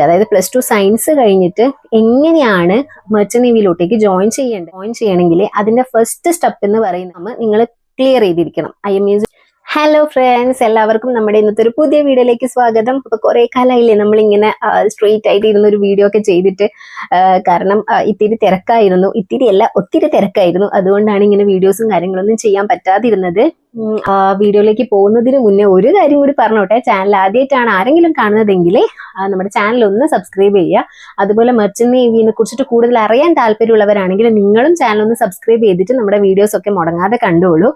അതായത് +2 സയൻസ് കഴിഞ്ഞിട്ട് എങ്ങനെയാണ് മെർച്ചന്റ് നേവിയിലോട്ടേക്ക് ജോയിൻ ചെയ്യണമെങ്കിൽ അതിന്റെ ഫസ്റ്റ് സ്റ്റെപ്പ് എന്ന് പറയുന്നത് നിങ്ങൾ ക്ലിയർ ചെയ്തിരിക്കണം. IMUs. ഹലോ ഫ്രണ്ട്സ്, എല്ലാവർക്കും നമ്മുടെ ഇന്നത്തെ ഒരു പുതിയ വീഡിയോയിലേക്ക് സ്വാഗതം. അപ്പൊ കുറെ കാലമായില്ലേ നമ്മളിങ്ങനെ സ്ട്രെയിറ്റ് ആയിട്ട് ഇരുന്നൊരു വീഡിയോ ഒക്കെ ചെയ്തിട്ട്, കാരണം ഒത്തിരി തിരക്കായിരുന്നു. അതുകൊണ്ടാണ് ഇങ്ങനെ വീഡിയോസും കാര്യങ്ങളൊന്നും ചെയ്യാൻ പറ്റാതിരുന്നത്. വീഡിയോയിലേക്ക് പോകുന്നതിന് മുന്നേ ഒരു കാര്യം കൂടി പറഞ്ഞോട്ടെ. ചാനൽ ആദ്യമായിട്ടാണ് ആരെങ്കിലും കാണുന്നതെങ്കിൽ നമ്മുടെ ചാനൽ ഒന്ന് സബ്സ്ക്രൈബ് ചെയ്യുക. അതുപോലെ മെർച്ചന്റ് നേവിയെ കുറിച്ചിട്ട് കൂടുതൽ അറിയാൻ താല്പര്യമുള്ളവരാണെങ്കിൽ നിങ്ങളും ചാനൽ ഒന്ന് സബ്സ്ക്രൈബ് ചെയ്തിട്ട് നമ്മുടെ വീഡിയോസ് ഒക്കെ മുടങ്ങാതെ കണ്ടോളൂ.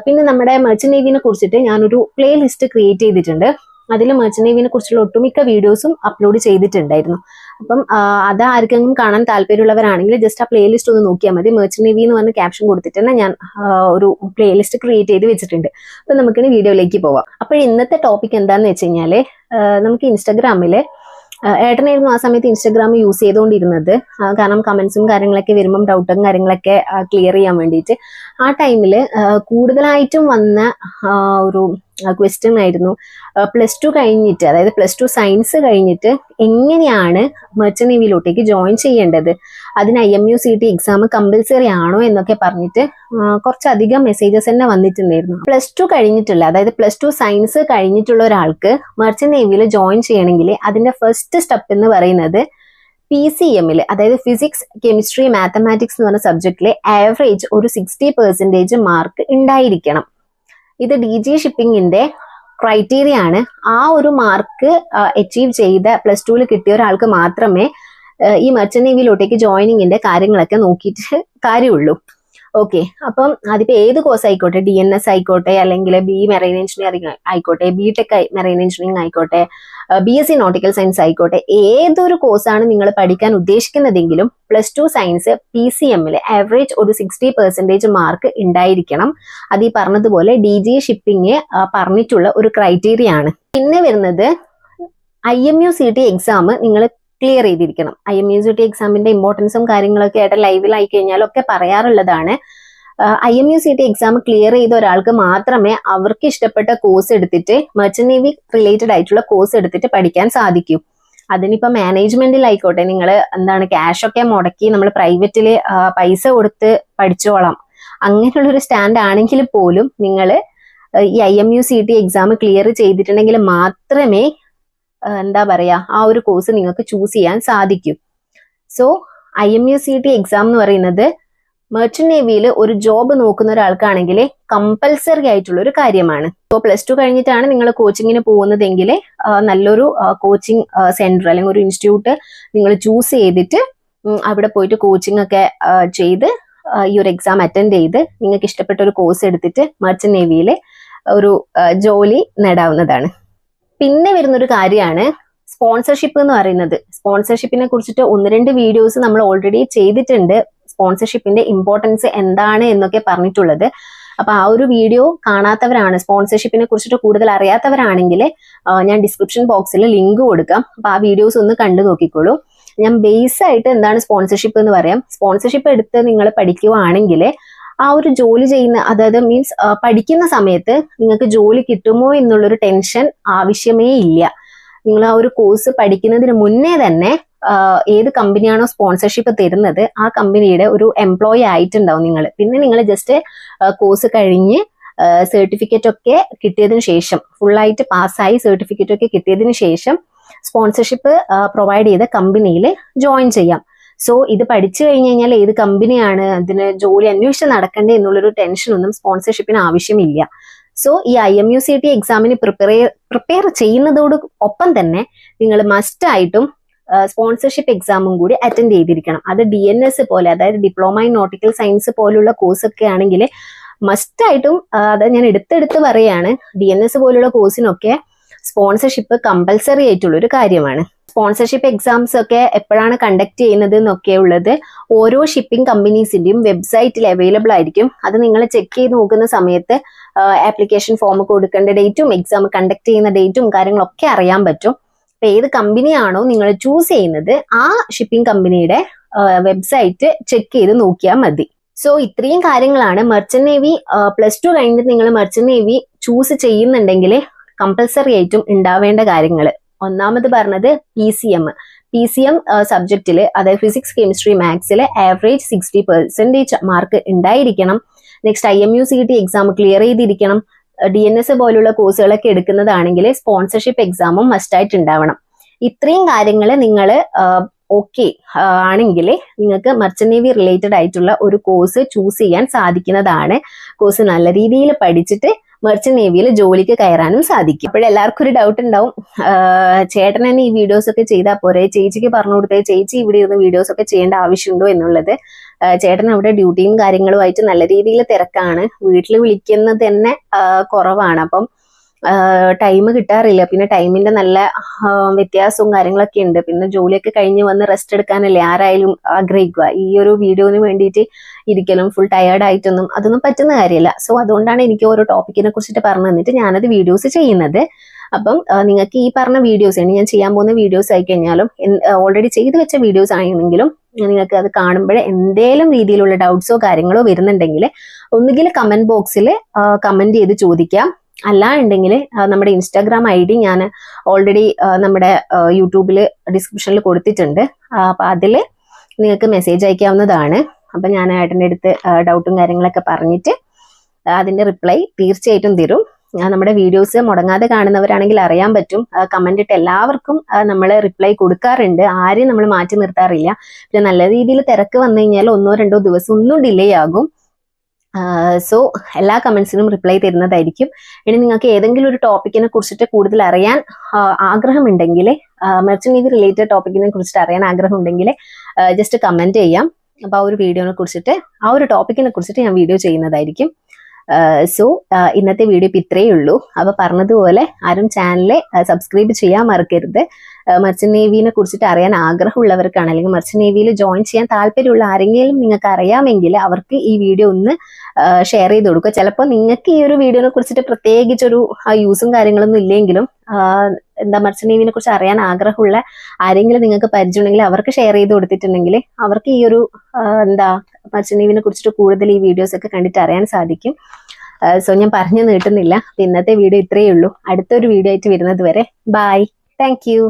പിന്നെ നമ്മുടെ മെർച്ചന്റ് നേവിയെ കുറിച്ചിട്ട് ഞാനൊരു പ്ലേ ലിസ്റ്റ് ക്രിയേറ്റ് ചെയ്തിട്ടുണ്ട്. അതിൽ മെർച്ചന്റ് നേവിയെ കുറിച്ചുള്ള ഒട്ടുമിക്ക വീഡിയോസും അപ്ലോഡ് ചെയ്തിട്ടുണ്ടായിരുന്നു. അപ്പം അത് ആർക്കെങ്കിലും കാണാൻ താല്പര്യമുള്ളവരാണെങ്കിൽ ജസ്റ്റ് ആ പ്ലേ ലിസ്റ്റ് ഒന്ന് നോക്കിയാൽ മതി. മെർച്ചന്റ് നേവി എന്ന് പറഞ്ഞ ക്യാപ്ഷൻ കൊടുത്തിട്ട് തന്നെ ഞാൻ ഒരു പ്ലേ ലിസ്റ്റ് ക്രിയേറ്റ് ചെയ്ത് വെച്ചിട്ടുണ്ട്. അപ്പൊ നമുക്കിനി വീഡിയോയിലേക്ക് പോവാം. അപ്പോൾ ഇന്നത്തെ ടോപ്പിക് എന്താണെന്ന് വെച്ച് കഴിഞ്ഞാൽ, നമുക്ക് ഇൻസ്റ്റാഗ്രാമിൽ ഏട്ടനായിരുന്നു ആ സമയത്ത് ഇൻസ്റ്റാഗ്രാം യൂസ് ചെയ്തുകൊണ്ടിരുന്നത്. കാരണം കമന്റ്സും കാര്യങ്ങളൊക്കെ വരുമ്പം ഡൗട്ടും കാര്യങ്ങളൊക്കെ ക്ലിയർ ചെയ്യാൻ വേണ്ടിയിട്ട് ആ ടൈമിൽ കൂടുതലായിട്ടും വന്ന ഒരു ക്വസ്റ്റ്യൻ ആയിരുന്നു, +2 കഴിഞ്ഞിട്ട്, അതായത് +2 സയൻസ് കഴിഞ്ഞിട്ട് എങ്ങനെയാണ് മെർച്ചന്റ് നേവിയിലോട്ടേക്ക് ജോയിൻ ചെയ്യേണ്ടത്, അതിന് IMUCT എക്സാം കമ്പൽസറി ആണോ എന്നൊക്കെ പറഞ്ഞിട്ട് കുറച്ചധികം മെസ്സേജസ് തന്നെ വന്നിട്ടുണ്ടായിരുന്നു. +2 കഴിഞ്ഞിട്ടുള്ള, അതായത് +2 സയൻസ് കഴിഞ്ഞിട്ടുള്ള ഒരാൾക്ക് മെർച്ചന്റ് നേവിയിൽ ജോയിൻ ചെയ്യണമെങ്കിൽ അതിന്റെ ഫസ്റ്റ് സ്റ്റെപ്പ് എന്ന് പറയുന്നത് PCM, അതായത് ഫിസിക്സ്, കെമിസ്ട്രി, മാത്തമാറ്റിക്സ് എന്ന് പറഞ്ഞ സബ്ജക്റ്റിലെ ആവറേജ് ഒരു 60% മാർക്ക് ഉണ്ടായിരിക്കണം. ഇത് DG ഷിപ്പിംഗിന്റെ ക്രൈറ്റീരിയ ആണ്. ആ ഒരു മാർക്ക് അച്ചീവ് ചെയ്ത +2 കിട്ടിയ ഒരാൾക്ക് മാത്രമേ ഈ മെർച്ചന്റ് നേവിയിലോട്ടേക്ക് ജോയിനിങ്ങിന്റെ കാര്യങ്ങളൊക്കെ നോക്കിയിട്ട് കാര്യമുള്ളൂ. ഓക്കെ, അപ്പം അതിപ്പോ ഏത് കോഴ്സ് ആയിക്കോട്ടെ, DNS ആയിക്കോട്ടെ, അല്ലെങ്കിൽ BE മെറൈൻ എഞ്ചിനീയറിംഗ് ആയിക്കോട്ടെ, BTech മെറൈൻ എഞ്ചിനീയറിംഗ് ആയിക്കോട്ടെ, BSc നോട്ടിക്കൽ സയൻസ് ആയിക്കോട്ടെ, ഏതൊരു കോഴ്സാണ് നിങ്ങൾ പഠിക്കാൻ ഉദ്ദേശിക്കുന്നതെങ്കിലും +2 സയൻസ് PCM ആവറേജ് ഒരു 60% മാർക്ക് ഉണ്ടായിരിക്കണം. അത് ഈ പറഞ്ഞതുപോലെ DG ഷിപ്പിംഗ് പറഞ്ഞിട്ടുള്ള ഒരു ക്രൈറ്റീരിയ ആണ്. പിന്നെ വരുന്നത് IMUCT എക്സാം നിങ്ങൾ ക്ലിയർ ചെയ്തിരിക്കണം. IMUCT എക്സാമിന്റെ ഇമ്പോർട്ടൻസും കാര്യങ്ങളൊക്കെ ആയിട്ട് ലൈവിലായി കഴിഞ്ഞാലൊക്കെ പറയാറുള്ളതാണ്. IMUCT എക്സാം ക്ലിയർ ചെയ്ത ഒരാൾക്ക് മാത്രമേ അവർക്ക് ഇഷ്ടപ്പെട്ട കോഴ്സ് എടുത്തിട്ട് മെർച്ചന്റ് നേവി റിലേറ്റഡ് ആയിട്ടുള്ള കോഴ്സ് എടുത്തിട്ട് പഠിക്കാൻ സാധിക്കൂ. അതിനിപ്പോ മാനേജ്മെന്റിലായിക്കോട്ടെ, നിങ്ങൾ ക്യാഷ് ഒക്കെ മുടക്കി നമ്മൾ പ്രൈവറ്റില് പൈസ കൊടുത്ത് പഠിച്ചോളാം, അങ്ങനെയുള്ളൊരു സ്റ്റാൻഡ് ആണെങ്കിൽ പോലും നിങ്ങൾ ഈ IMUCT എക്സാം ക്ലിയർ ചെയ്തിട്ടുണ്ടെങ്കിൽ മാത്രമേ ആ ഒരു കോഴ്സ് നിങ്ങൾക്ക് ചൂസ് ചെയ്യാൻ സാധിക്കും. സോ IMUCT എക്സാം എന്ന് പറയുന്നത് മെർച്ചന്റ് നേവിയിൽ ഒരു ജോബ് നോക്കുന്ന ഒരാൾക്കാണെങ്കിൽ കമ്പൽസറി ആയിട്ടുള്ള ഒരു കാര്യമാണ്. ഇപ്പോൾ +2 കഴിഞ്ഞിട്ടാണ് നിങ്ങൾ കോച്ചിങ്ങിന് പോകുന്നതെങ്കിൽ നല്ലൊരു കോച്ചിങ് സെന്റർ അല്ലെങ്കിൽ ഒരു ഇൻസ്റ്റിറ്റ്യൂട്ട് നിങ്ങൾ ചൂസ് ചെയ്തിട്ട് അവിടെ പോയിട്ട് കോച്ചിങ് ഒക്കെ ചെയ്ത് ഈ ഒരു എക്സാം അറ്റൻഡ് ചെയ്ത് നിങ്ങൾക്ക് ഇഷ്ടപ്പെട്ട ഒരു കോഴ്സ് എടുത്തിട്ട് മെർച്ചന്റ് നേവിയിൽ ഒരു ജോലി നേടാവുന്നതാണ്. പിന്നെ വരുന്നൊരു കാര്യമാണ് സ്പോൺസർഷിപ്പ് എന്ന് പറയുന്നത്. സ്പോൺസർഷിപ്പിനെ കുറിച്ചിട്ട് 1-2 വീഡിയോസ് നമ്മൾ ഓൾറെഡി ചെയ്തിട്ടുണ്ട്. സ്പോൺസർഷിപ്പിന്റെ ഇമ്പോർട്ടൻസ് എന്താണ് എന്നൊക്കെ പറഞ്ഞിട്ടുള്ളത്. അപ്പൊ ആ ഒരു വീഡിയോ കാണാത്തവരാണ്, സ്പോൺസർഷിപ്പിനെ കുറിച്ചിട്ട് കൂടുതൽ അറിയാത്തവരാണെങ്കിൽ ഞാൻ ഡിസ്ക്രിപ്ഷൻ ബോക്സിൽ ലിങ്ക് കൊടുക്കാം. അപ്പൊ ആ വീഡിയോസ് ഒന്ന് കണ്ടു നോക്കിക്കോളൂ. ഞാൻ ബേസ് ആയിട്ട് എന്താണ് സ്പോൺസർഷിപ്പ് എന്ന് പറയാം. സ്പോൺസർഷിപ്പ് എടുത്ത് നിങ്ങൾ പഠിക്കുവാണെങ്കിൽ ആ ഒരു ജോലി ചെയ്യുന്ന, അതായത് മീൻസ് പഠിക്കുന്ന സമയത്ത് നിങ്ങൾക്ക് ജോലി കിട്ടുമോ എന്നുള്ളൊരു ടെൻഷൻ ആവശ്യമേ ഇല്ല. നിങ്ങൾ ആ ഒരു കോഴ്സ് പഠിക്കുന്നതിന് മുന്നേ തന്നെ ഏത് കമ്പനിയാണോ സ്പോൺസർഷിപ്പ് തരുന്നത് ആ കമ്പനിയുടെ ഒരു എംപ്ലോയി ആയിട്ടുണ്ടാവും നിങ്ങൾ. പിന്നെ നിങ്ങൾ ജസ്റ്റ് കോഴ്സ് കഴിഞ്ഞ് സർട്ടിഫിക്കറ്റ് ഒക്കെ കിട്ടിയതിനു ശേഷം, ഫുള്ളായിട്ട് പാസ്സായി സർട്ടിഫിക്കറ്റ് ഒക്കെ കിട്ടിയതിനു ശേഷം സ്പോൺസർഷിപ്പ് പ്രൊവൈഡ് ചെയ്ത കമ്പനിയിൽ ജോയിൻ ചെയ്യാം. സോ ഇത് പഠിച്ചു കഴിഞ്ഞ് കഴിഞ്ഞാൽ ഏത് കമ്പനിയാണ് അതിന് ജോലി അന്വേഷിച്ച് നടക്കേണ്ടത് എന്നുള്ളൊരു ടെൻഷനൊന്നും സ്പോൺസർഷിപ്പിന് ആവശ്യമില്ല. സോ ഈ IMUCT എക്സാമിന് പ്രിപ്പയർ ചെയ്യുന്നതോട് ഒപ്പം തന്നെ നിങ്ങൾ മസ്റ്റ് ആയിട്ടും സ്പോൺസർഷിപ്പ് എക്സാമും കൂടി അറ്റൻഡ് ചെയ്തിരിക്കണം. അത് DNS പോലെ, അതായത് ഡിപ്ലോമ ഇൻ നോട്ടിക്കൽ സയൻസ് പോലുള്ള കോഴ്സ് ഒക്കെ ആണെങ്കിൽ മസ്റ്റ് ആയിട്ടും, അത് ഞാൻ എടുത്തെടുത്ത് പറയാണ്, DNS പോലുള്ള കോഴ്സിനൊക്കെ സ്പോൺസർഷിപ്പ് കമ്പൽസറി ആയിട്ടുള്ള ഒരു കാര്യമാണ്. സ്പോൺസർഷിപ്പ് എക്സാംസ് ഒക്കെ എപ്പോഴാണ് കണ്ടക്ട് ചെയ്യുന്നത് എന്നൊക്കെ ഉള്ളത് ഓരോ ഷിപ്പിംഗ് കമ്പനീസിന്റെയും വെബ്സൈറ്റിൽ അവൈലബിൾ ആയിരിക്കും. അത് നിങ്ങൾ ചെക്ക് ചെയ്ത് നോക്കുന്ന സമയത്ത് ആപ്ലിക്കേഷൻ ഫോം കൊടുക്കേണ്ട ഡേറ്റും എക്സാം കണ്ടക്ട് ചെയ്യുന്ന ഡേറ്റും കാര്യങ്ങളൊക്കെ അറിയാൻ പറ്റും. അപ്പൊ ഏത് കമ്പനിയാണോ നിങ്ങൾ ചൂസ് ചെയ്യുന്നത് ആ ഷിപ്പിംഗ് കമ്പനിയുടെ വെബ്സൈറ്റ് ചെക്ക് ചെയ്ത് നോക്കിയാൽ മതി. സോ ഇത്രയും കാര്യങ്ങളാണ് മെർച്ചന്റ് നേവി +2 കഴിഞ്ഞിട്ട് നിങ്ങൾ മെർച്ചന്റ് നേവി ചൂസ് ചെയ്യുന്നുണ്ടെങ്കിൽ കമ്പൽസറി ആയിട്ടും ഉണ്ടാവേണ്ട കാര്യങ്ങൾ. ഒന്നാമത് പറഞ്ഞത് PCM സബ്ജക്റ്റിൽ, അതായത് ഫിസിക്സ്, കെമിസ്ട്രി, മാത്സിൽ ആവറേജ് 60% മാർക്ക് ഉണ്ടായിരിക്കണം. Next IMU CET exam clear ചെയ്തിരിക്കണം. DNS പോലുള്ള കോഴ്സുകളൊക്കെ എടുക്കുന്നതാണെങ്കിൽ സ്പോൺസർഷിപ്പ് എക്സാമും മസ്റ്റായിട്ട് ഉണ്ടാവണം. ഇത്രയും കാര്യങ്ങൾ നിങ്ങൾ ഓക്കെ ആണെങ്കിൽ നിങ്ങൾക്ക് മർച്ചന്റ് നേവി റിലേറ്റഡ് ആയിട്ടുള്ള ഒരു കോഴ്സ് ചൂസ് ചെയ്യാൻ സാധിക്കുന്നതാണ്. കോഴ്സ് നല്ല രീതിയിൽ പഠിച്ചിട്ട് മർച്ചന്റ് നേവിയിൽ ജോലിക്ക് കയറാനും സാധിക്കും. അപ്പോഴെല്ലാവർക്കും ഒരു ഡൗട്ട് ഉണ്ടാവും, ചേട്ടൻ തന്നെ ഈ വീഡിയോസ് ഒക്കെ ചെയ്താൽ പോരെ, ചേച്ചിക്ക് പറഞ്ഞു കൊടുത്തേ, ചേച്ചി ഇവിടെ ഇരുന്ന് വീഡിയോസ് ഒക്കെ ചെയ്യേണ്ട ആവശ്യമുണ്ടോ എന്നുള്ളത്. ചേട്ടൻ അവിടെ ഡ്യൂട്ടിയും കാര്യങ്ങളുമായിട്ട് നല്ല രീതിയിൽ തിരക്കാണ്. വീട്ടിൽ വിളിക്കുന്നത് തന്നെ കുറവാണ്. അപ്പം ടൈം കിട്ടാറില്ല. പിന്നെ ടൈമിന്റെ നല്ല വ്യത്യാസവും കാര്യങ്ങളൊക്കെ ഉണ്ട്. പിന്നെ ജോലിയൊക്കെ കഴിഞ്ഞ് വന്ന് റെസ്റ്റ് എടുക്കാനല്ലേ ആരായാലും ആഗ്രഹിക്കുക. ഈ ഒരു വീഡിയോന് വേണ്ടിയിട്ട് ഇരിക്കലും ഫുൾ ടയേർഡ് ആയിട്ടൊന്നും അതൊന്നും പറ്റുന്ന കാര്യമല്ല. സോ അതുകൊണ്ടാണ് എനിക്ക് ഓരോ ടോപ്പിക്കിനെ കുറിച്ചിട്ട് പറഞ്ഞു തന്നിട്ട് ഞാനത് വീഡിയോസ് ചെയ്യുന്നത്. അപ്പം നിങ്ങൾക്ക് ഈ പറഞ്ഞ വീഡിയോസ് ആണ് ഞാൻ ചെയ്യാൻ പോകുന്ന വീഡിയോസ് ആയി കഴിഞ്ഞാലും ഓൾറെഡി ചെയ്തു വെച്ച വീഡിയോസ് ആണെങ്കിലും നിങ്ങൾക്ക് അത് കാണുമ്പോൾ എന്തെങ്കിലും രീതിയിലുള്ള ഡൗട്ട്സോ കാര്യങ്ങളോ വരുന്നുണ്ടെങ്കിൽ ഒന്നുകിൽ കമന്റ് ബോക്സിൽ കമന്റ് ചെയ്ത് ചോദിക്കാം. അല്ല ഉണ്ടെങ്കിൽ നമ്മുടെ ഇൻസ്റ്റാഗ്രാം ID ഞാൻ ഓൾറെഡി നമ്മുടെ യൂട്യൂബിൽ ഡിസ്ക്രിപ്ഷനിൽ കൊടുത്തിട്ടുണ്ട്. അപ്പൊ അതിൽ നിങ്ങൾക്ക് മെസ്സേജ് അയക്കാവുന്നതാണ്. അപ്പൊ ഞാൻ ഏട്ടൻ്റെ അടുത്ത് ഡൗട്ടും കാര്യങ്ങളൊക്കെ പറഞ്ഞിട്ട് അതിന്റെ റിപ്ലൈ തീർച്ചയായിട്ടും തരും. നമ്മുടെ വീഡിയോസ് മുടങ്ങാതെ കാണുന്നവരാണെങ്കിൽ അറിയാൻ പറ്റും, കമന്റ് ഇട്ട് എല്ലാവർക്കും നമ്മൾ റിപ്ലൈ കൊടുക്കാറുണ്ട്. ആരെയും നമ്മൾ മാറ്റി നിർത്താറില്ല. പിന്നെ നല്ല രീതിയിൽ തിരക്ക് വന്നു കഴിഞ്ഞാൽ 1-2 ദിവസം ഒന്നും ഡിലേ ആകും. സോ എല്ലാ കമന്റ്സിനും റിപ്ലൈ തരുന്നതായിരിക്കും. ഇനി നിങ്ങൾക്ക് ഏതെങ്കിലും ഒരു ടോപ്പിക്കിനെ കുറിച്ചിട്ട് കൂടുതൽ അറിയാൻ ആഗ്രഹമുണ്ടെങ്കിൽ, മർച്ചന്റ് നേവി റിലേറ്റഡ് ടോപ്പിക്കിനെ കുറിച്ചിട്ട് അറിയാൻ ആഗ്രഹമുണ്ടെങ്കിൽ ജസ്റ്റ് കമന്റ് ചെയ്യാം. അപ്പൊ ആ ഒരു വീഡിയോനെ കുറിച്ചിട്ട്, ആ ഒരു ടോപ്പിക്കിനെ കുറിച്ചിട്ട് ഞാൻ വീഡിയോ ചെയ്യുന്നതായിരിക്കും. സോ ഇന്നത്തെ വീഡിയോ ഇപ്പം ഇത്രയേ ഉള്ളൂ. അപ്പൊ പറഞ്ഞതുപോലെ ആരും ചാനല് സബ്സ്ക്രൈബ് ചെയ്യാൻ മറക്കരുത്. മർച്ചന്റ് നേവിനെ കുറിച്ചിട്ട് അറിയാൻ ആഗ്രഹമുള്ളവർക്കാണ്, അല്ലെങ്കിൽ മർച്ചന്റ് നേവിയിൽ ജോയിൻ ചെയ്യാൻ താല്പര്യമുള്ള ആരെങ്കിലും നിങ്ങൾക്ക് അറിയാമെങ്കിൽ അവർക്ക് ഈ വീഡിയോ ഒന്ന് ഷെയർ ചെയ്ത് കൊടുക്കുക. ചിലപ്പോൾ നിങ്ങൾക്ക് ഈ ഒരു വീഡിയോനെ കുറിച്ചിട്ട് പ്രത്യേകിച്ചൊരു യൂസും കാര്യങ്ങളൊന്നും ഇല്ലെങ്കിലും മർച്ചന്റ് നേവിനെ കുറിച്ച് അറിയാൻ ആഗ്രഹമുള്ള ആരെങ്കിലും നിങ്ങൾക്ക് പരിചയമുണ്ടെങ്കിൽ അവർക്ക് ഷെയർ ചെയ്ത് കൊടുത്തിട്ടുണ്ടെങ്കിൽ അവർക്ക് ഈ ഒരു മർച്ചന്റ് നേവിനെ കുറിച്ചിട്ട് കൂടുതൽ ഈ വീഡിയോസ് ഒക്കെ കണ്ടിട്ട് അറിയാൻ സാധിക്കും. സോ ഞാൻ പറഞ്ഞു നീട്ടുന്നില്ല. ഇന്നത്തെ വീഡിയോ ഇത്രയേ ഉള്ളൂ. അടുത്തൊരു വീഡിയോ ആയിട്ട് വരുന്നത് വരെ ബൈ. Thank you.